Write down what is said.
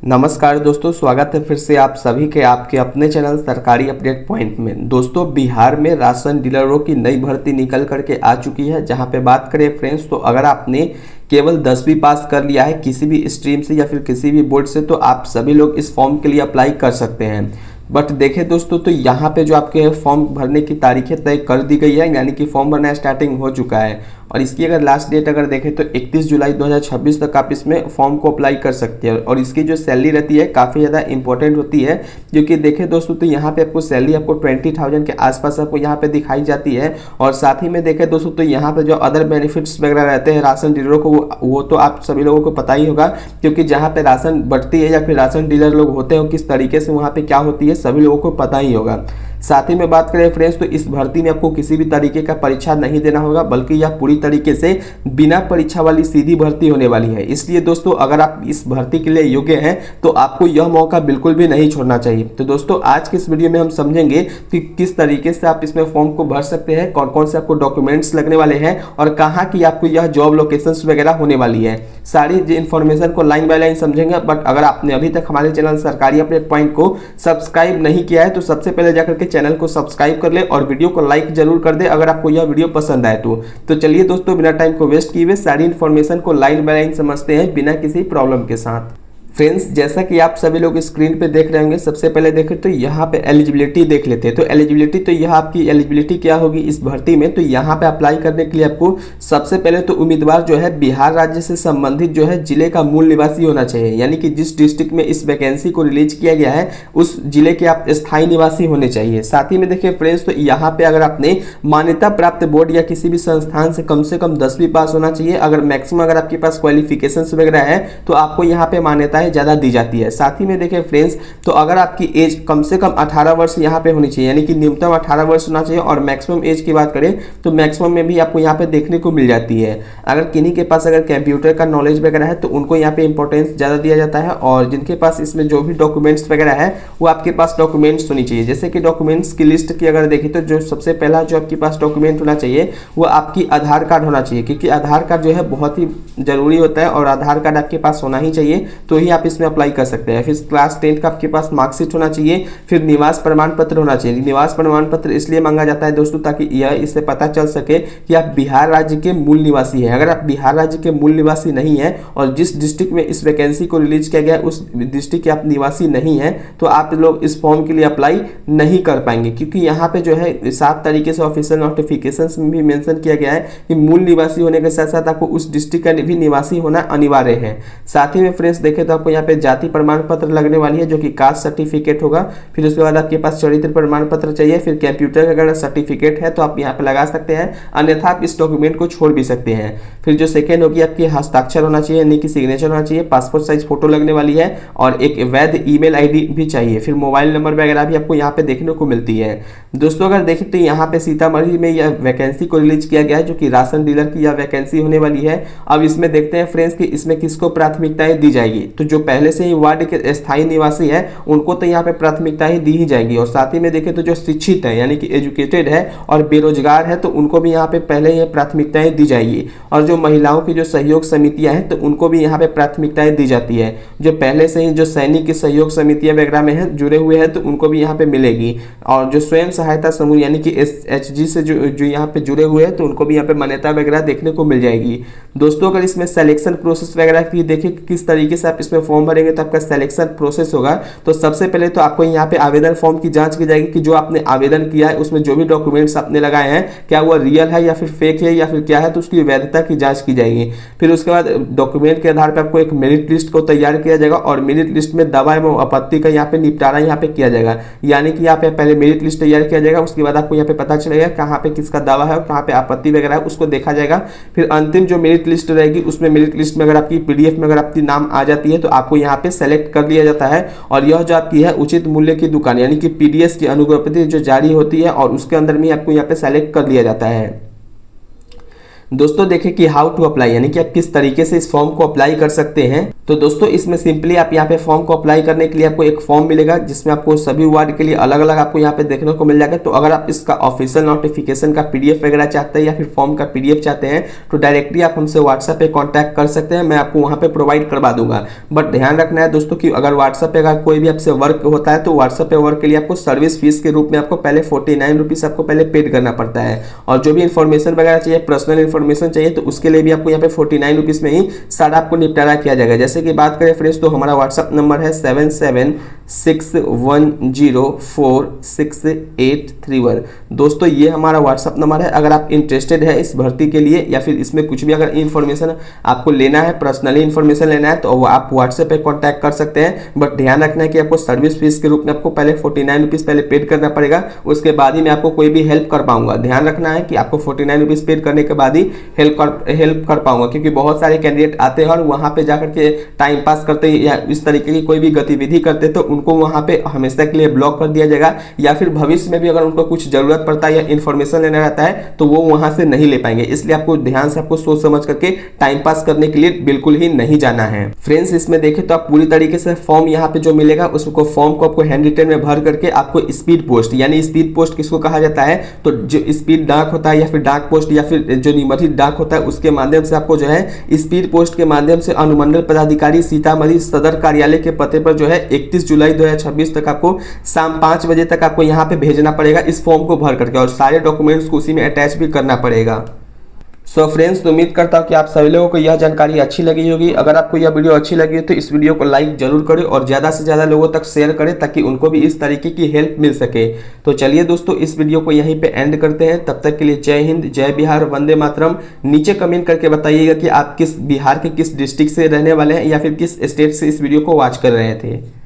नमस्कार दोस्तों, स्वागत है फिर से आप सभी के आपके अपने चैनल सरकारी अपडेट पॉइंट में। दोस्तों, बिहार में राशन डीलरों की नई भर्ती निकल करके आ चुकी है। जहां पे बात करें फ्रेंड्स, तो अगर आपने केवल 10वीं पास कर लिया है किसी भी स्ट्रीम से या फिर किसी भी बोर्ड से, तो आप सभी लोग इस फॉर्म के लिए अप्लाई कर सकते हैं। बट देखें दोस्तों, तो यहाँ पे जो आपके फॉर्म भरने की तारीखें तय कर दी गई है, यानी कि फॉर्म भरना स्टार्टिंग हो चुका है। और इसकी अगर लास्ट डेट अगर देखें तो 31 जुलाई 2026 तक आप इसमें फॉर्म को अप्लाई कर सकते हैं। और इसकी जो सैलरी रहती है काफ़ी ज़्यादा इंपॉर्टेंट होती है, क्योंकि देखें दोस्तों, तो यहाँ पे आपको सैलरी आपको 20,000 के आसपास आपको यहाँ पे दिखाई जाती है। और साथ ही में देखें दोस्तों, तो यहाँ पे जो अदर बेनिफिट्स वगैरह रहते हैं राशन डीलरों को, वो तो आप सभी लोगों को पता ही होगा, क्योंकि जहाँ पे राशन बढ़ती है या फिर राशन डीलर लोग होते हैं किस तरीके से वहाँ पे क्या होती है सभी लोगों को पता ही होगा। साथ ही में बात करें फ्रेंड्स, तो इस भर्ती में आपको किसी भी तरीके का परीक्षा नहीं देना होगा, बल्कि यह पूरी तरीके से बिना परीक्षा वाली सीधी भर्ती होने वाली है। इसलिए दोस्तों, अगर आप इस भर्ती के लिए योग्य हैं तो आपको यह मौका बिल्कुल भी नहीं छोड़ना चाहिए। तो दोस्तों, आज के इस वीडियो में हम समझेंगे कि किस तरीके से आप इसमें फॉर्म को भर सकते हैं, कौन कौन से आपको डॉक्यूमेंट्स लगने वाले हैं और कहाँ की आपको यह जॉब लोकेशंस वगैरह होने वाली है। सारी इन्फॉर्मेशन को लाइन बाय लाइन समझेंगे। बट अगर आपने अभी तक हमारे चैनल सरकारी अपडेट पॉइंट को सब्सक्राइब नहीं किया है, तो सबसे पहले जाकर के चैनल को सब्सक्राइब कर ले और वीडियो को लाइक जरूर कर दे अगर आपको यह वीडियो पसंद आए तो चलिए दोस्तों, बिना टाइम को वेस्ट किए हुए सारी इन्फॉर्मेशन को लाइन बाय लाइन समझते हैं बिना किसी प्रॉब्लम के साथ। फ्रेंड्स, जैसा कि आप सभी लोग स्क्रीन पे देख रहे होंगे, सबसे पहले देखें तो यहाँ पे एलिजिबिलिटी देख लेते हैं। तो एलिजिबिलिटी, तो यह आपकी एलिजिबिलिटी क्या होगी इस भर्ती में, तो यहाँ पे अप्लाई करने के लिए आपको सबसे पहले तो उम्मीदवार जो है बिहार राज्य से संबंधित जो है जिले का मूल निवासी होना चाहिए। यानी कि जिस डिस्ट्रिक्ट में इस वैकेंसी को रिलीज किया गया है उस जिले के आप स्थायी निवासी होने चाहिए। साथ ही में देखिए फ्रेंड्स, तो यहाँ पे अगर आपने मान्यता प्राप्त बोर्ड या किसी भी संस्थान से कम 10वीं पास होना चाहिए। अगर मैक्सिमम अगर आपके पास क्वालिफिकेशन वगैरह है तो आपको यहाँ पे मान्यता ज्यादा दी जाती है। साथ ही में देखें फ्रेंड्स, तो अगर आपकी एज कम से कम 18 वर्ष यहाँ पे होनी चाहिए, यानी कि न्यूनतम 18 वर्ष होना चाहिए। और मैक्सिमम एज की बात करें तो मैक्सिमम में भी आपको यहाँ पे देखने को मिल जाती है। अगर किन्हीं के पास अगर कंप्यूटर का नॉलेज वगैरह है तो उनको यहाँ पे इंपॉर्टेंस ज़्यादा दिया जाता है। और जिनके पास इसमें जो भी डॉक्यूमेंट्स वगैरह है वो आपके पास डॉक्यूमेंट्स होनी चाहिए। जैसे कि डॉक्यूमेंट्स की लिस्ट की अगर देखें तो जो सबसे पहला जो आपके पास डॉक्यूमेंट होना चाहिए वो आपकी आधार कार्ड होना चाहिए, क्योंकि आधार कार्ड जो है बहुत ही जरूरी होता है और आधार कार्ड आपके पास होना ही चाहिए, तो ही आप इसमें अप्लाई कर सकते हैं। फिर क्लास 10 का आपके पास मार्कशीट होना चाहिए। फिर निवास प्रमाण पत्र होना चाहिए। निवास प्रमाण पत्र इसलिए मांगा जाता है दोस्तों ताकि यह इससे पता चल सके कि आप बिहार राज्य के मूल निवासी हैं। अगर आप बिहार राज्य के मूल निवासी नहीं हैं और जिस डिस्ट्रिक्ट में इस वैकेंसी को रिलीज किया गया है उस डिस्ट्रिक्ट के आप निवासी नहीं हैं, तो आप लोग इस फॉर्म के लिए अप्लाई नहीं कर पाएंगे, क्योंकि यहाँ पे जो है 7 तरीके से ऑफिशियल नोटिफिकेशन में भी मेंशन किया गया है कि मूल निवासी होने के साथ साथ आपको उस डिस्ट्रिक्ट का भी निवासी होना अनिवार्य है। साथ ही में फ्रेंड्स देखें तो आपको यहाँ पे जाति प्रमाण पत्र लगने वाली है, जो कि कास्ट सर्टिफिकेट होगा। फिर उसके बाद आपके पास चरित्र प्रमाण पत्र चाहिए। फिर कंप्यूटर का अगर सर्टिफिकेट है तो आप यहाँ पे लगा सकते हैं, अन्यथा आप इस डॉक्यूमेंट को छोड़ भी सकते हैं। फिर जो सेकेंड होगी आपकी हस्ताक्षर होना चाहिए, यानी कि सिग्नेचर होना चाहिए। पासपोर्ट साइज फोटो लगने वाली है और एक वैध ईमेल आईडी भी चाहिए। फिर मोबाइल नंबर वगैरह भी आपको यहाँ पे देखने को मिलती है। दोस्तों, अगर देखें तो यहाँ पे सीतामढ़ी में यह वैकेंसी को रिलीज किया गया है, जो कि राशन डीलर की यह वैकेंसी होने वाली है। अब इसमें देखते हैं फ्रेंड्स कि इसमें किसको प्राथमिकताएं दी जाएगी। तो जो पहले से ही वार्ड के स्थायी निवासी है उनको तो यहाँ पे प्राथमिकता ही दी ही जाएगी। और साथ ही में देखें तो जो शिक्षित है यानी कि एजुकेटेड है और बेरोजगार है तो उनको भी यहाँ पे पहले ये प्राथमिकताएं दी जाएगी। और जो महिलाओं की जो सहयोग समितियां हैं तो उनको भी यहाँ पे प्राथमिकताएं दी जाती है। जो पहले से ही जो सैनिक की सहयोग समितियां वगैरह में है जुड़े हुए हैं तो उनको भी यहाँ पे मिलेगी। और जो स्वयं सहायता समूह यानी कि SHG से जो यहाँ पे जुड़े हुए हैं तो उनको भी यहाँ पे मान्यता वगैरह देखने को मिल जाएगी। दोस्तों, अगर इसमें सिलेक्शन प्रोसेस वगैरह की देखें किस तरीके से आप इसमें फॉर्म भरेंगे तो आपका सिलेक्शन प्रोसेस होगा। तो सबसे पहले तो आपको यहाँ पे आवेदन फॉर्म की जांच की जाएगी कि जो आपने आवेदन किया है उसमें जो भी डॉक्यूमेंट्स आपने लगाए हैं क्या वो रियल है या फिर फेक है या फिर क्या है, तो उसकी वैधता की जांच की जाएगी। फिर उसके बाद डॉक्यूमेंट के आधार पर आपको एक मेरिट लिस्ट को तैयार किया जाएगा और मेरिट लिस्ट में दावा एवं आपत्ति का यहाँ पे निपटारा यहाँ पे किया जाएगा। यानी कि यहाँ पे पहले मेरिट लिस्ट तैयार किया जाएगा, उसके बाद आपको यहाँ पे पता चलेगा कहाँ पे किसका दावा है और कहाँ पे आपत्ति वगैरह है उसको देखा जाएगा। फिर अंतिम जो मेरिट लिस्ट रहेगी उसमें मेरिट लिस्ट में अगर आपकी PDF में अगर आपकी नाम आ जाती है तो आपको यहाँ पे सेलेक्ट कर लिया जाता है। और यह जो आपकी है उचित मूल्य की दुकान यानी कि PDS की अनुज्ञापत्र जो जारी होती है और उसके अंदर में आपको यहाँ पे सेलेक्ट कर लिया जाता है। दोस्तों, देखें कि हाउ टू अप्लाई यानी कि आप किस तरीके से इस फॉर्म को अप्लाई कर सकते हैं। तो दोस्तों इसमें सिंपली आप यहाँ पे फॉर्म को अप्लाई करने के लिए आपको एक फॉर्म मिलेगा जिसमें आपको सभी वार्ड के लिए अलग अलग आपको यहाँ पे देखने को मिल जाएगा। तो अगर आप इसका ऑफिशियल नोटिफिकेशन का पीडीएफ वगैरह चाहते हैं या फिर फॉर्म का पीडीएफ चाहते हैं तो डायरेक्टली आप हमसे व्हाट्सएप पे कांटेक्ट कर सकते हैं, मैं आपको वहाँ पे प्रोवाइड करवा दूंगा। बट ध्यान रखना है दोस्तों कि अगर व्हाट्सएप पे अगर कोई भी आपसे वर्क होता है तो व्हाट्सएप पे वर्क के लिए आपको सर्विस फीस के रूप में आपको पहले 49 रुपीज़ आपको पहले पेड करना पड़ता है। और जो भी इन्फॉर्मेशन वगैरह चाहिए, पर्सनल इन्फॉर्मेशन चाहिए, तो उसके लिए भी आपको यहाँ पे 49 रुपीज़ में ही सारा आपको निपटारा किया जाएगा। जैसे कि बात करें फ्रेंड्स तो हमारा व्हाट्सएप नंबर है 7761046831। दोस्तों ये हमारा व्हाट्सएप नंबर है। अगर आप इंटरेस्टेड है इस भर्ती के लिए या फिर इसमें कुछ भी अगर इन्फॉर्मेशन आपको लेना है, पर्सनली इन्फॉर्मेशन लेना है, तो आप व्हाट्सएप पे कांटेक्ट कर सकते हैं। बट ध्यान रखना है कि आपको सर्विस फीस के रूप में आपको पहले 49 रुपीज़ पहले पेड करना पड़ेगा, उसके बाद ही मैं आपको कोई भी हेल्प कर पाऊंगा। ध्यान रखना है कि आपको 49 रुपीज़ पेड करने के बाद ही हेल्प कर पाऊंगा, क्योंकि बहुत सारे कैंडिडेट आते हैं और वहाँ पे जाकर के टाइम पास करते या इस तरीके की कोई भी गतिविधि करते तो उनको वहाँ पे हमेशा के लिए ब्लॉक कर दिया जाएगा, या फिर भविष्य में भी अगर उनको कुछ जरूरत पड़ता है या इन्फॉर्मेशन लेना रहता है तो वो वहाँ से नहीं ले पाएंगे। इसलिए आपको ध्यान से आपको सोच समझ करके टाइम पास करने के लिए बिल्कुल ही नहीं जाना है। फ्रेंड्स इसमें देखें तो आप पूरी तरीके से फॉर्म यहाँ पे जो मिलेगा उसको फॉर्म को आपको हैंड रिटन में भर करके आपको स्पीड पोस्ट, यानी स्पीड पोस्ट किसको कहा जाता है, तो जो स्पीड डाक होता है या फिर डाक पोस्ट या फिर जो निम्नलिखित डाक होता है उसके माध्यम से आपको जो है स्पीड पोस्ट के माध्यम से अनुमंडल पदाधिकारी सीतामढ़ी सदर कार्यालय के पते पर जो है 31 जुलाई 2026 तक आपको शाम 5 बजे तक आपको यहाँ पे भेजना पड़ेगा इस फॉर्म को भर करके, और सारे डॉक्यूमेंट्स को उसी में अटैच भी करना पड़ेगा। सो फ्रेंड्स उम्मीद करता हूँ कि आप सभी लोगों को यह जानकारी अच्छी लगी होगी। अगर आपको यह वीडियो अच्छी लगी हो तो इस वीडियो को लाइक जरूर करें और ज़्यादा से ज़्यादा लोगों तक शेयर करें ताकि उनको भी इस तरीके की हेल्प मिल सके। तो चलिए दोस्तों इस वीडियो को यहीं पे एंड करते हैं। तब तक के लिए जय हिंद, जय बिहार, वंदे मातरम। नीचे कमेंट करके बताइएगा कि आप किस बिहार के किस डिस्ट्रिक्ट से रहने वाले हैं या फिर किस स्टेट से इस वीडियो को वॉच कर रहे थे।